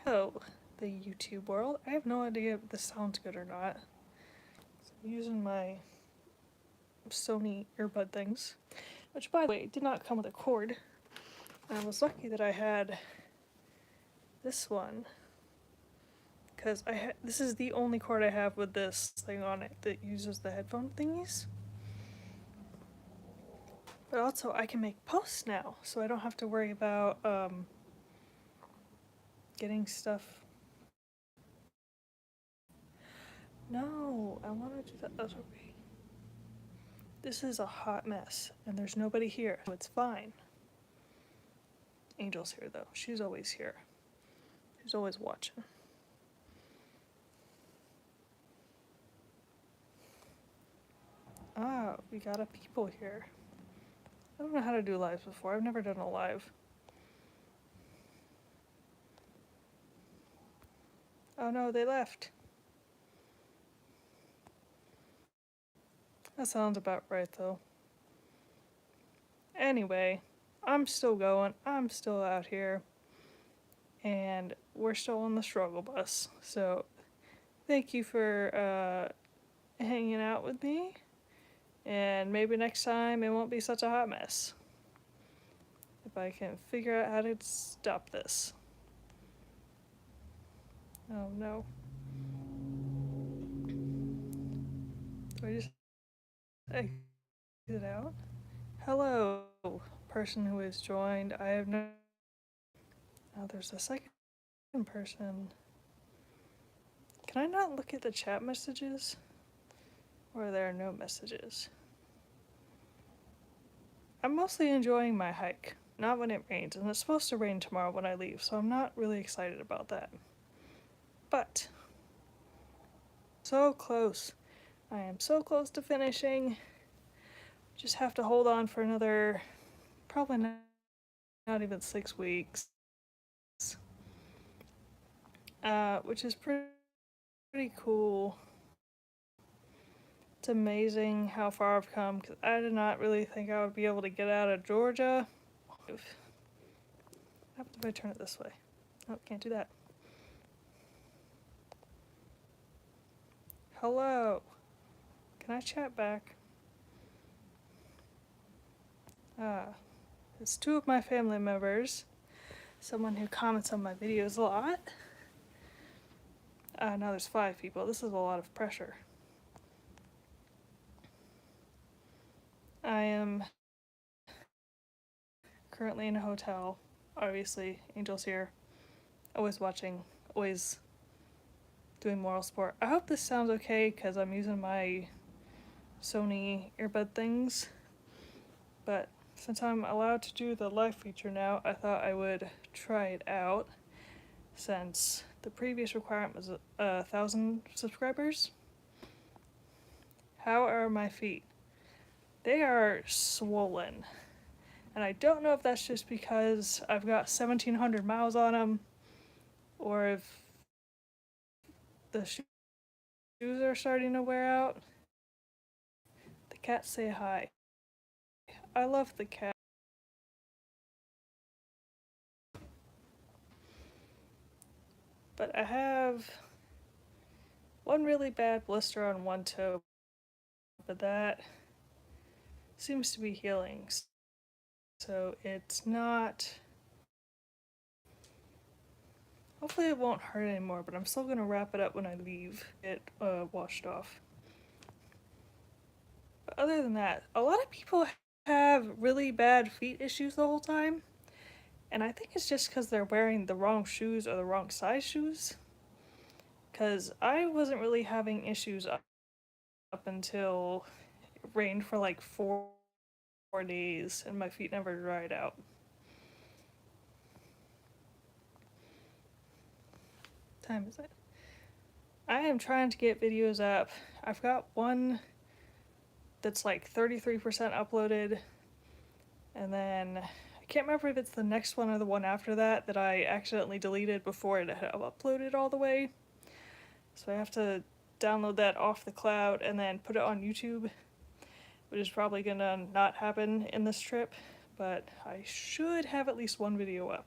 Hello, the YouTube world. I have no idea if this sounds good or not. So I'm using my Sony earbud things, which by the way did not come with a cord. I was lucky that I had this one, because this is the only cord I have with this thing on it that uses the headphone thingies. But also I can make posts now, so I don't have to worry about getting stuff. No, I want to do that other way. This is a hot mess, and there's nobody here, so it's fine. Angel's here though. She's always here. She's always watching. Ah, we got a people here. I don't know how to do lives before. I've never done a live. Oh no, they left. That sounds about right though. Anyway, I'm still going. I'm still out here. And we're still on the struggle bus. So thank you for hanging out with me. And maybe next time it won't be such a hot mess. If I can figure out how to stop this. Oh no. Do I just exit out? Hello, person who has joined. I have no. Oh, there's a second person. Can I not look at the chat messages? Or there are no messages? I'm mostly enjoying my hike. Not when it rains, and it's supposed to rain tomorrow when I leave, so I'm not really excited about that. But, so close. I am so close to finishing. Just have to hold on for another, probably not even 6 weeks. Which is pretty cool. It's amazing how far I've come, because I did not really think I would be able to get out of Georgia. What happens if I turn it this way? Oh, can't do that. Hello. Can I chat back? It's two of my family members. Someone who comments on my videos a lot. Now there's 5 people. This is a lot of pressure. I am currently in a hotel. Obviously, Angel's here. Always watching. Always doing moral support. I hope this sounds okay because I'm using my Sony earbud things. But since I'm allowed to do the live feature now, I thought I would try it out. Since the previous requirement was 1,000 subscribers. How are my feet? They are swollen. And I don't know if that's just because I've got 1,700 miles on them, or if the shoes are starting to wear out. The cats say hi. I love the cat. But I have one really bad blister on one toe, but that seems to be healing. So it's not. Hopefully it won't hurt anymore, but I'm still gonna wrap it up when I leave it washed off. But other than that, a lot of people have really bad feet issues the whole time. And I think it's just because they're wearing the wrong shoes or the wrong size shoes. Because I wasn't really having issues up until it rained for like 4 days and my feet never dried out. What time is it? I am trying to get videos up. I've got one that's like 33% uploaded, and then I can't remember if it's the next one or the one after that that I accidentally deleted before it had uploaded all the way. So I have to download that off the cloud and then put it on YouTube, which is probably gonna not happen in this trip, but I should have at least one video up.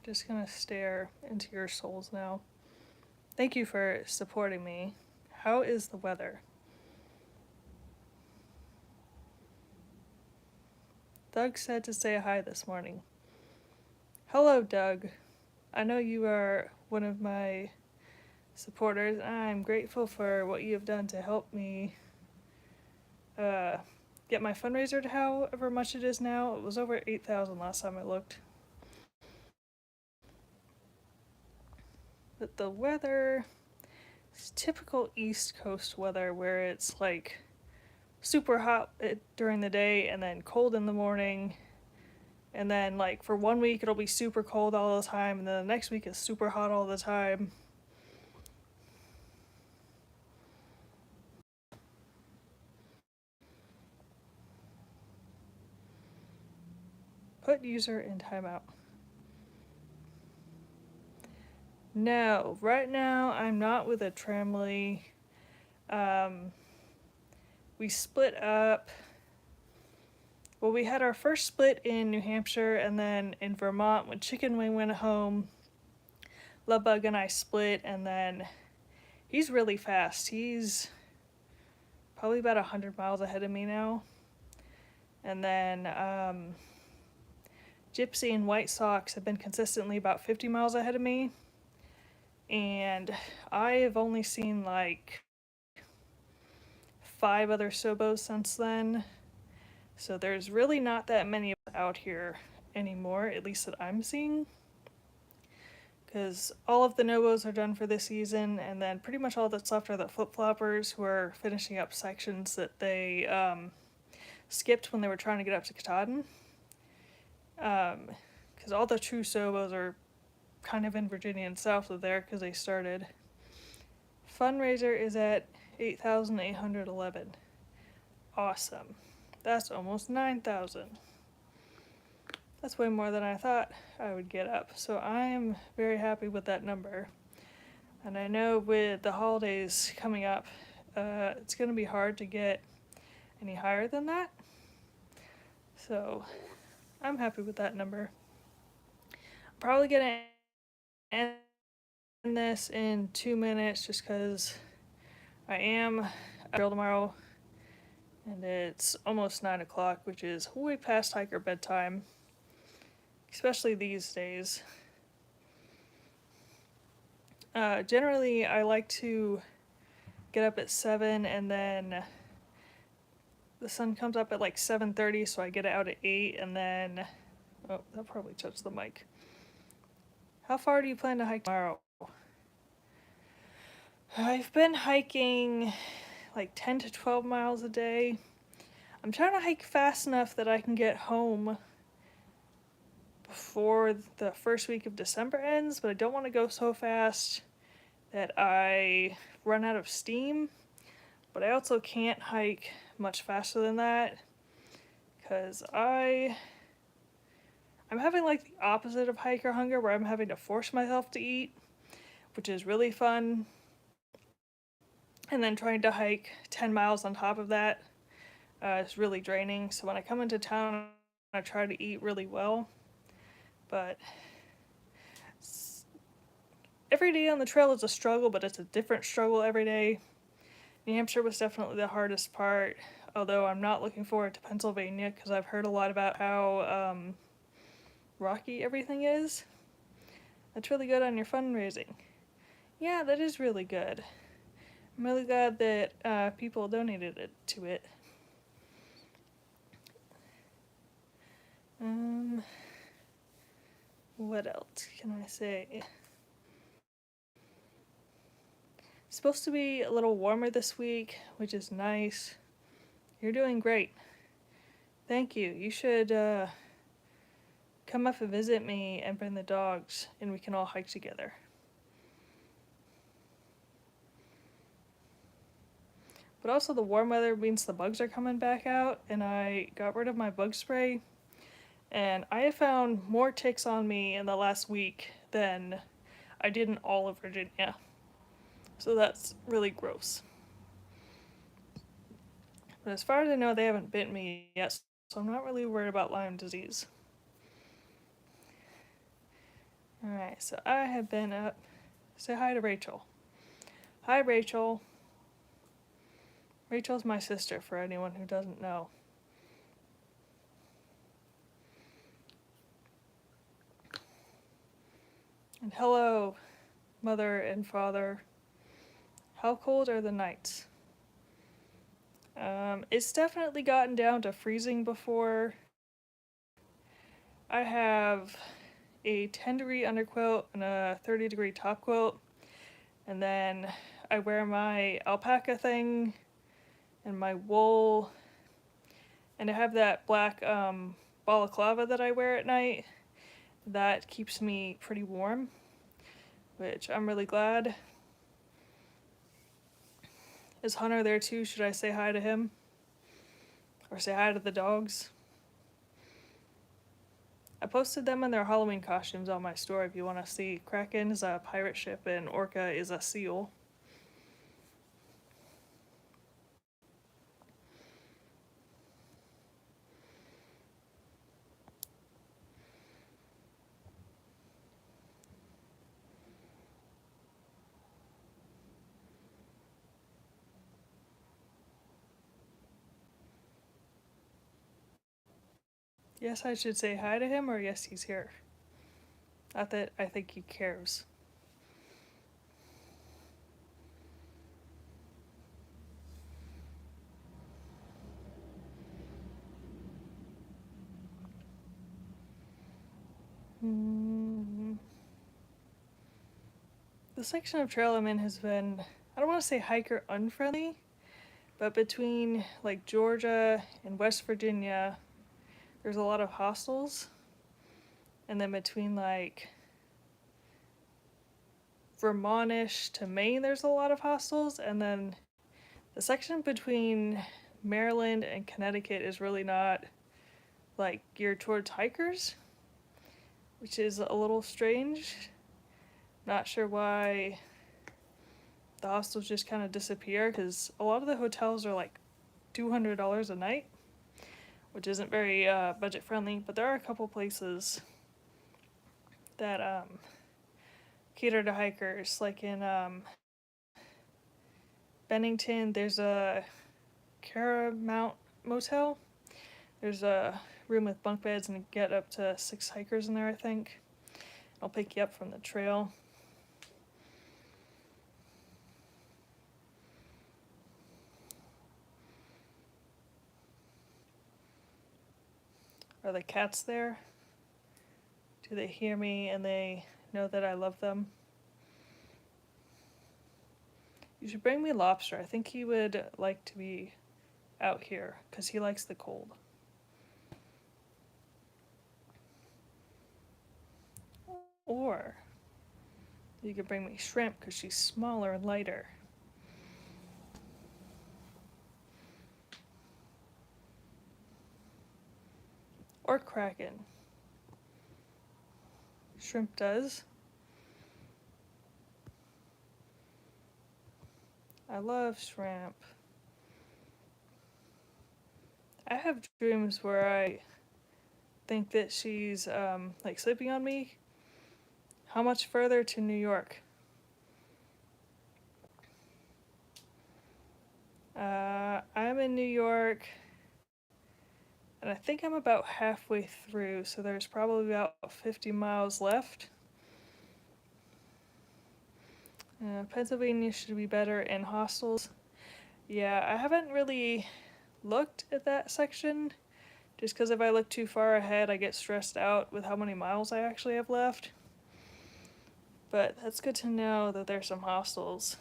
Just gonna stare into your souls now. Thank you for supporting me. How is the weather? Doug said to say hi this morning. Hello, Doug. I know you are one of my supporters, and I'm grateful for what you have done to help me get my fundraiser to however much it is now. It was over 8,000 last time I looked. But the weather is typical East Coast weather where it's like super hot during the day and then cold in the morning. And then like for 1 week it'll be super cold all the time, and then the next week is super hot all the time. Put user in timeout. No, right now I'm not with a Tramley. We split up. Well, we had our first split in New Hampshire, and then in Vermont when Chicken Wing went home, Lovebug and I split, and then he's really fast. He's probably about 100 miles ahead of me now. And then Gypsy and White Sox have been consistently about 50 miles ahead of me. And I have only seen like 5 other Sobos since then. So there's really not that many out here anymore, at least that I'm seeing. Because all of the Nobos are done for this season, and then pretty much all that's left are the flip-floppers who are finishing up sections that they skipped when they were trying to get up to Katahdin. Because all the true Sobos are kind of in Virginia and south of there because they started. Fundraiser is at 8,811. Awesome. That's almost 9,000. That's way more than I thought I would get up. So I am very happy with that number. And I know with the holidays coming up, it's going to be hard to get any higher than that. So I'm happy with that number. I'm probably going to end this in 2 minutes just because I am at trail tomorrow. And it's almost 9 o'clock, which is way past hiker bedtime. Especially these days. Generally, I like to get up at 7, and then the sun comes up at like 7:30, so I get out at 8, and then... Oh, that probably touched the mic. How far do you plan to hike tomorrow? I've been hiking like 10 to 12 miles a day. I'm trying to hike fast enough that I can get home before the first week of December ends, but I don't want to go so fast that I run out of steam. But I also can't hike much faster than that because I'm having like the opposite of hiker hunger, where I'm having to force myself to eat, which is really fun. And then trying to hike 10 miles on top of that is really draining. So when I come into town, I try to eat really well. But every day on the trail is a struggle, but it's a different struggle every day. New Hampshire was definitely the hardest part, although I'm not looking forward to Pennsylvania because I've heard a lot about how rocky everything is. That's really good on your fundraising. Yeah, that is really good. I'm really glad that people donated it to it. What else can I say? It's supposed to be a little warmer this week, which is nice. You're doing great. Thank you. You should come up and visit me and bring the dogs, and we can all hike together. But also the warm weather means the bugs are coming back out, and I got rid of my bug spray. And I have found more ticks on me in the last week than I did in all of Virginia. So that's really gross. But as far as I know, they haven't bitten me yet, so I'm not really worried about Lyme disease. Alright, so I have been up. Say hi to Rachel. Hi, Rachel. Rachel's my sister, for anyone who doesn't know. And hello, mother and father. How cold are the nights? It's definitely gotten down to freezing before. I have a 10-degree underquilt and a 30-degree top quilt, and then I wear my alpaca thing and my wool, and I have that black balaclava that I wear at night. That keeps me pretty warm, which I'm really glad. Is Hunter there too? Should I say hi to him? Or say hi to the dogs? I posted them in their Halloween costumes on my store if you want to see. Kraken is a pirate ship and Orca is a seal. Yes, I should say hi to him, or yes, he's here. Not that I think he cares. The section of trail I'm in has been, I don't want to say hiker unfriendly, but between like Georgia and West Virginia, there's a lot of hostels. And then between like Vermontish to Maine, there's a lot of hostels. And then the section between Maryland and Connecticut is really not like geared towards hikers, which is a little strange. Not sure why the hostels just kind of disappear, because a lot of the hotels are like $200 a night, which isn't very budget friendly, but there are a couple places that cater to hikers. Like in Bennington, there's a Caramount Motel. There's a room with bunk beds and get up to 6 hikers in there, I think. I'll pick you up from the trail. Are the cats there? Do they hear me and they know that I love them? You should bring me Lobster. I think he would like to be out here because he likes the cold. Or you could bring me Shrimp because she's smaller and lighter. Or Kraken. Shrimp does. I love Shrimp. I have dreams where I think that she's like sleeping on me. How much further to New York? I'm in New York, and I think I'm about halfway through, so there's probably about 50 miles left. Pennsylvania should be better in hostels. Yeah, I haven't really looked at that section, just because if I look too far ahead, I get stressed out with how many miles I actually have left. But that's good to know that there's some hostels.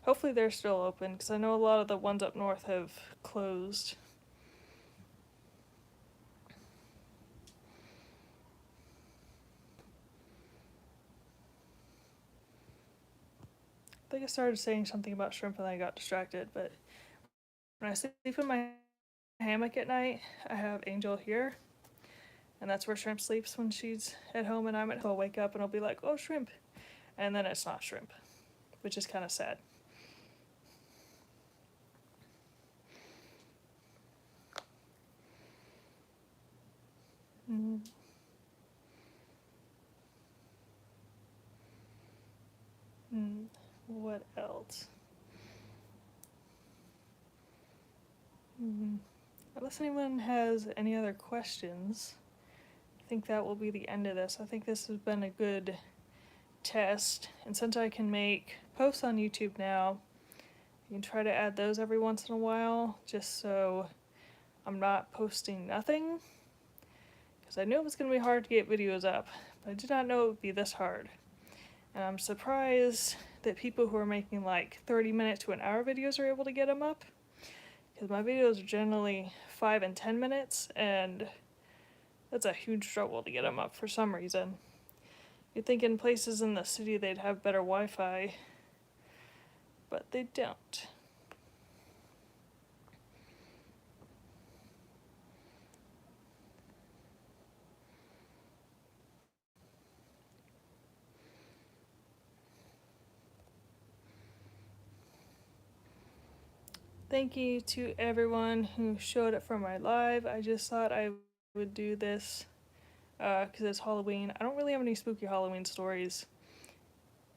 Hopefully they're still open, because I know a lot of the ones up north have closed. I think I started saying something about Shrimp and I got distracted, but when I sleep in my hammock at night, I have Angel here, and that's where Shrimp sleeps when she's at home and I'm at home. I'll wake up and I'll be like, oh, Shrimp, and then it's not Shrimp, which is kind of sad. What else? Unless anyone has any other questions, I think that will be the end of this. I think this has been a good test, and since I can make posts on YouTube now, I can try to add those every once in a while, just so I'm not posting nothing, because I knew it was going to be hard to get videos up, but I did not know it would be this hard. And I'm surprised that people who are making like 30-minute to an hour videos are able to get them up, because my videos are generally 5 and 10 minutes, and that's a huge struggle to get them up for some reason. You'd think in places in the city they'd have better Wi-Fi, but they don't. Thank you to everyone who showed up for my live. I just thought I would do this because it's Halloween. I don't really have any spooky Halloween stories.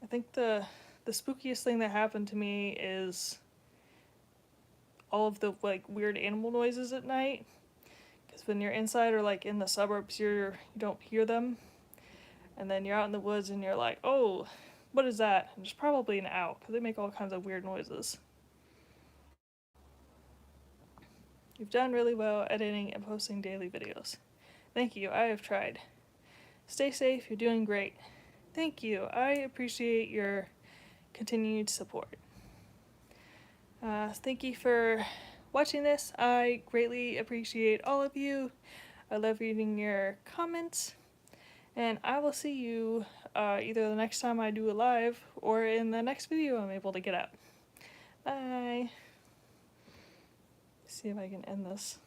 I think the spookiest thing that happened to me is all of the like weird animal noises at night. Because when you're inside or like in the suburbs, you don't hear them, and then you're out in the woods and you're like, oh, what is that? And it's probably an owl because they make all kinds of weird noises. You've done really well editing and posting daily videos. Thank you, I have tried. Stay safe, you're doing great. Thank you, I appreciate your continued support. Thank you for watching this. I greatly appreciate all of you. I love reading your comments. And I will see you either the next time I do a live or in the next video I'm able to get up. Bye. See if I can end this.